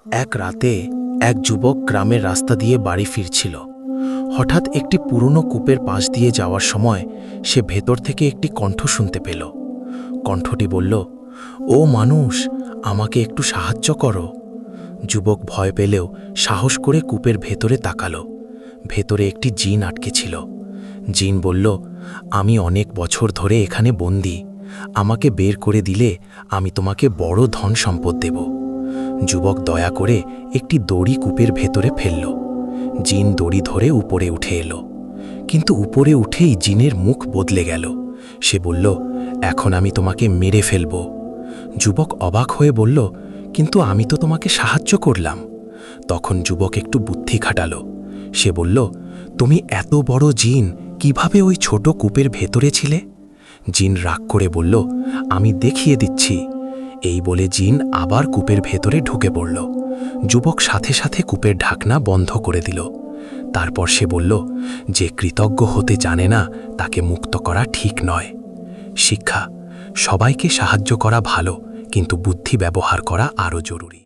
এক রাতে এক যুবক গ্রামের রাস্তা দিয়ে বাড়ি ফিরছিল। হঠাৎ একটি পুরনো কূপের পাশ দিয়ে যাওয়ার সময় সে ভেতর থেকে একটি কণ্ঠ শুনতে পেল। কণ্ঠটি বলল, ও মানুষ, আমাকে একটু সাহায্য করো। যুবক ভয় পেলেও সাহস করে কূপের ভেতরে তাকালো। ভেতরে একটি জিন আটকে ছিল। জিন বলল, আমি অনেক বছর ধরে এখানে বন্দী। আমাকে বের করে দিলে আমি তোমাকে বড় ধন সম্পদ দেব। যুবক দয়া করে একটি দড়ি কূপের ভেতরে ফেলল। জিন দড়ি ধরে উপরে উঠে এলো। কিন্তু উপরে উঠেই জিনের মুখ বদলে গেল। সে বলল, এখন আমি তোমাকে মেরে ফেলব। যুবক অবাক হয়ে বলল, কিন্তু আমি তো তোমাকে সাহায্য করলাম। তখন যুবক একটু বুদ্ধি খাটালো। সে বলল, তুমি এত বড় জিন কিভাবে ওই ছোট কূপের ভেতরে ছিলে? জিন রাগ করে বলল, আমি দেখিয়ে দিচ্ছি। এই বলে জিন আবার কূপের ভেতরে ঢুকে পড়ল। যুবক সাথে সাথে কূপের ঢাকনা বন্ধ করে দিল। তারপর সে বলল, যে কৃতজ্ঞ হতে জানে না তাকে মুক্ত করা ঠিক নয়। শিক্ষা: সবাইকে সাহায্য করা ভালো, কিন্তু বুদ্ধি ব্যবহার করা আরও জরুরি।